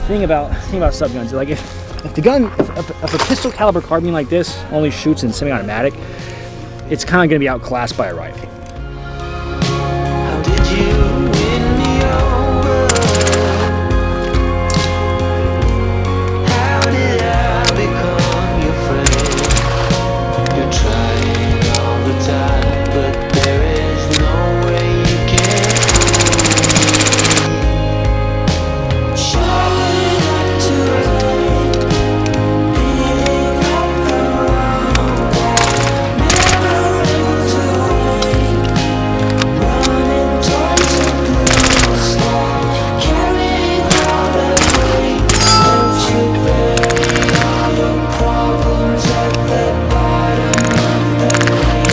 thing about subguns is like if the gun, if a pistol caliber carbine like this only shoots in semi-automatic, it's kind of going to be outclassed by a rifle. How did you win me over? How did I become your friend? You're trying all the time, but there is no way you can fool me. Showing up too late, beating up the wrong guy, never able to wait, running towards the blue sky, carrying all that weight. Don't you bury all your problems at the bottom of the lake?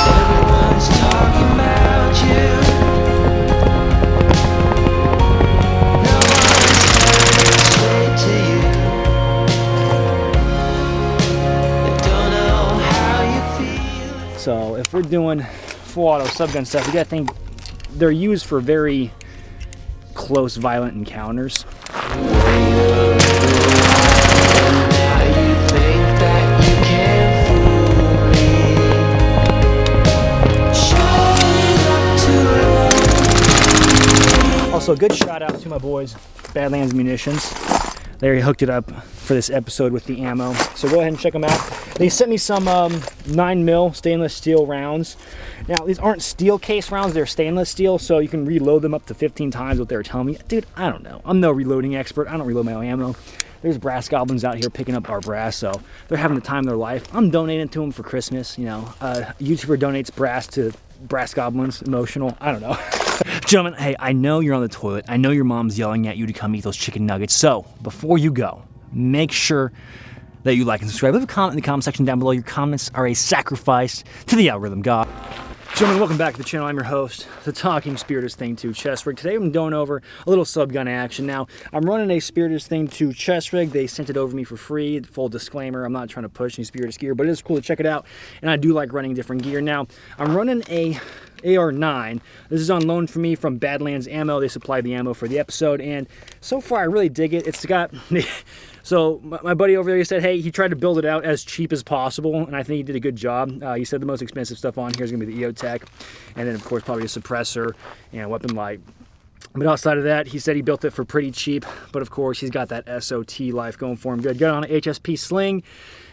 Everyone's talking about you. No one's headed straight to you. They don't know how you feel. So if we're doing full auto subgun stuff, you gotta think they're used for very close, violent encounters. Now you think that you can fool me. Showing up too late. Also, good shout out to my boys, Badlands Munitions. They hooked it up for this episode with the ammo. So go ahead and check them out. They sent me some 9mm stainless steel rounds. Now, these aren't steel case rounds, they're stainless steel, so you can reload them up to 15 times what they were telling me. Dude, I don't know. I'm no reloading expert. I don't reload my own ammo. There's brass goblins out here picking up our brass, so they're having the time of their life. I'm donating to them for Christmas, you know. YouTuber donates brass to brass goblins, emotional. I don't know. Gentlemen, hey, I know you're on the toilet. I know your mom's yelling at you to come eat those chicken nuggets. So, before you go, make sure that you like and subscribe. Leave a comment in the comment section down below. Your comments are a sacrifice to the algorithm god. Gentlemen, welcome back to the channel. I'm your host, the talking Spiritus Thing 2 chest rig. Today I'm going over a little subgun action. Now, I'm running a Spiritus Thing 2 chest rig. They sent it over to me for free. Full disclaimer, I'm not trying to push any Spiritus gear, but it is cool to check it out. And I do like running different gear. Now, I'm running a AR9. This is on loan for me from Badlands Ammo. They supply the ammo for the episode, and so far I really dig it. It's got... So my buddy over there, he said, hey, he tried to build it out as cheap as possible, and I think he did a good job. He said the most expensive stuff on here is going to be the Eotech, and then, of course, probably a suppressor and weapon light. But outside of that, he said he built it for pretty cheap, but of course, he's got that SOT life going for him good. Got it on an HSP sling.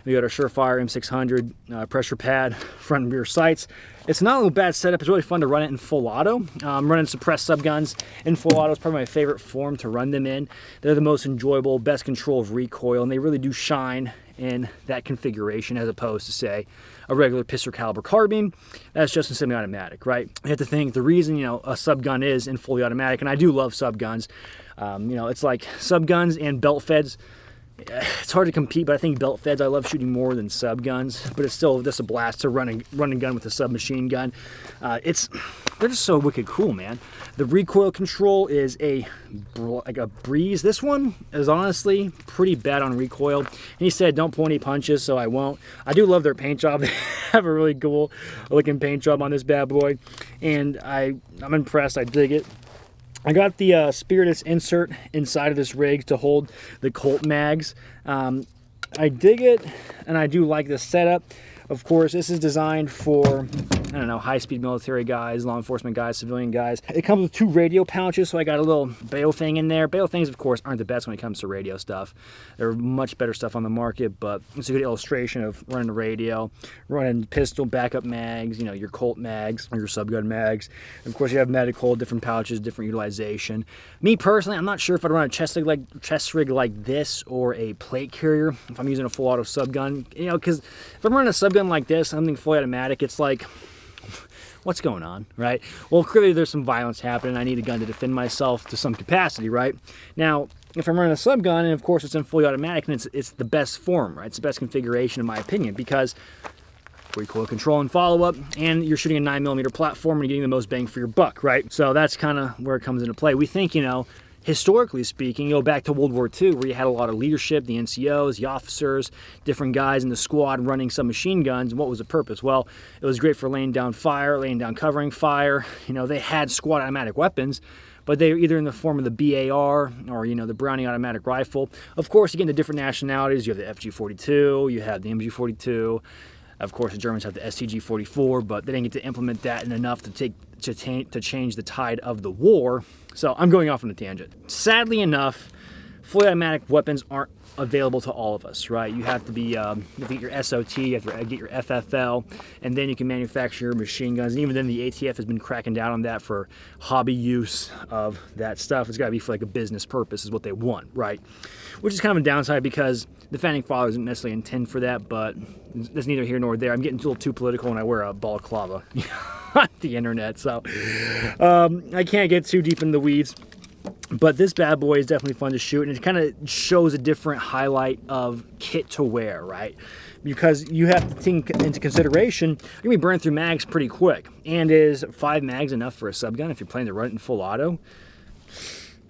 We got our Surfire M600 pressure pad, front and rear sights. It's not a bad setup. It's really fun to run it in full auto. Running suppressed subguns in full auto is probably my favorite form to run them in. They're the most enjoyable, best control of recoil, and they really do shine in that configuration as opposed to, say, a regular pistol caliber carbine that's just a semi-automatic, right? You have to think the reason, you know, a subgun is in fully automatic, and I do love subguns. You know, it's like subguns and belt feds. It's hard to compete, but I think belt feds I love shooting more than subguns, but it's still just a blast to run a gun with a submachine gun. They're just so wicked cool, man. The recoil control is like a breeze. This one is honestly pretty bad on recoil. And he said don't pull any punches, so I won't. I do love their paint job. They have a really cool looking paint job on this bad boy, and I'm impressed. I dig it. I got the Spiritus insert inside of this rig to hold the Colt mags. I dig it, and I do like this setup. Of course, this is designed for, I don't know, high-speed military guys, law enforcement guys, civilian guys. It comes with 2 radio pouches, so I got a little bail thing in there. Bail things, of course, aren't the best when it comes to radio stuff. There are much better stuff on the market, but it's a good illustration of running a radio, running pistol backup mags, you know, your Colt mags, or your subgun mags. And of course, you have medical, different pouches, different utilization. Me, personally, I'm not sure if I'd run a chest rig like this or a plate carrier if I'm using a full auto subgun, you know, because if I'm running a subgun like this, something fully automatic, it's like, what's going on, right? Well, clearly there's some violence happening. I need a gun to defend myself to some capacity, right? Now, if I'm running a subgun, and of course it's in fully automatic, and it's the best form, right? It's the best configuration in my opinion, because recoil control and follow-up, and you're shooting a 9mm platform and getting the most bang for your buck, right? So that's kind of where it comes into play. We think, you know, historically speaking, you go back to World War II, where you had a lot of leadership, the NCOs, the officers, different guys in the squad running submachine guns. And what was the purpose? Well, it was great for laying down fire, laying down covering fire. You know, they had squad automatic weapons, but they were either in the form of the BAR or, you know, the Browning automatic rifle. Of course, you get into different nationalities. You have the FG-42, you have the MG-42. Of course, the Germans have the STG-44, but they didn't get to implement that enough to change the tide of the war. So I'm going off on a tangent. Sadly enough, fully automatic weapons aren't available to all of us, right? You have to be, you have to get your SOT, you have to get your FFL, and then you can manufacture your machine guns. And even then, the ATF has been cracking down on that for hobby use of that stuff. It's got to be for like a business purpose is what they want, right? Which is kind of a downside because the founding fathers didn't necessarily intend for that, but that's neither here nor there. I'm getting a little too political when I wear a balaclava on the internet, so I can't get too deep in the weeds. But this bad boy is definitely fun to shoot, and it kind of shows a different highlight of kit to wear, right? Because you have to take into consideration, you're going to be burning through mags pretty quick. And is 5 mags enough for a subgun if you're planning to run it in full auto?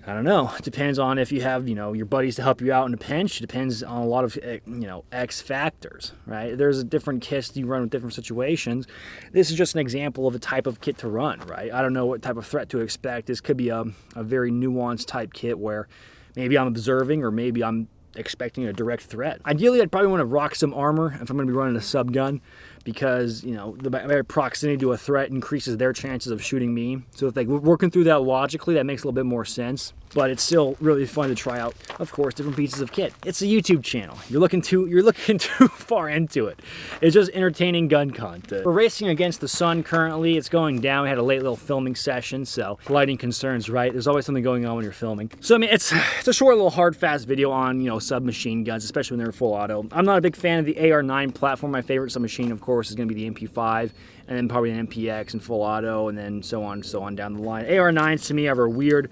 I don't know. It depends on if you have, you know, your buddies to help you out in a pinch. It depends on a lot of, you know, X factors, right? There's a different kits you run with different situations. This is just an example of a type of kit to run, right? I don't know what type of threat to expect. This could be a very nuanced type kit where maybe I'm observing or maybe I'm expecting a direct threat. Ideally, I'd probably want to rock some armor if I'm going to be running a subgun because, you know, the proximity to a threat increases their chances of shooting me. So if we're working through that logically, that makes a little bit more sense. But it's still really fun to try out, of course, different pieces of kit. It's a YouTube channel. You're looking too far into it. It's just entertaining gun content. We're racing against the sun currently. It's going down. We had a late little filming session, so lighting concerns, right? There's always something going on when you're filming. So I mean, it's a short, little hard, fast video on, you know, submachine guns, especially when they're full auto. I'm not a big fan of the AR9 platform. My favorite submachine, of course, is going to be the MP5, and then probably an MPX and full auto, and then so on down the line. AR9s to me are weird.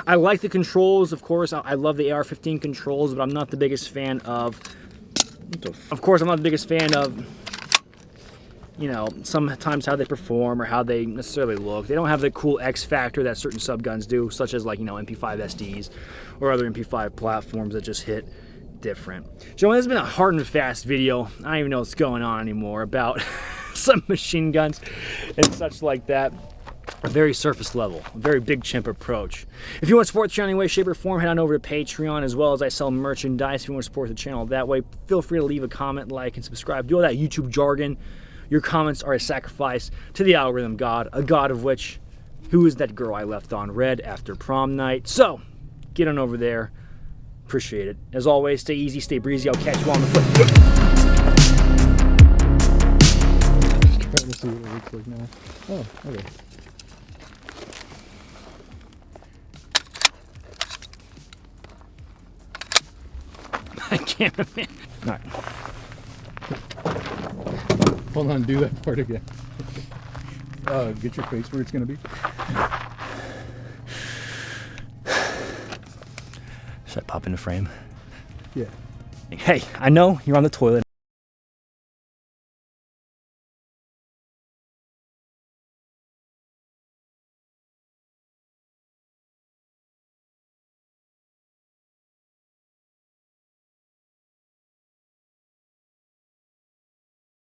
I like the controls, of course. I love the AR-15 controls, but I'm not the biggest fan of. Of course, I'm not the biggest fan of, you know, sometimes how they perform or how they necessarily look. They don't have the cool X factor that certain subguns do, such as, like, you know, MP5 SDs or other MP5 platforms that just hit different. Gentlemen, this has been a hard and fast video. I don't even know what's going on anymore about some machine guns and such like that. A very surface level, a very big chimp approach. If you want to support the channel in any way, shape, or form, head on over to Patreon, as well as I sell merchandise. If you want to support the channel that way, feel free to leave a comment, like, and subscribe. Do all that YouTube jargon. Your comments are a sacrifice to the algorithm god, a god of which, who is that girl I left on red after prom night? So, get on over there. Appreciate it. As always, stay easy, stay breezy. I'll catch you on the foot. Trying to see what it looks like now. Oh, okay. I can't remember. All right. Hold on, do that part again. Get your face where it's going to be. Should I pop in the frame? Yeah. Hey, I know you're on the toilet.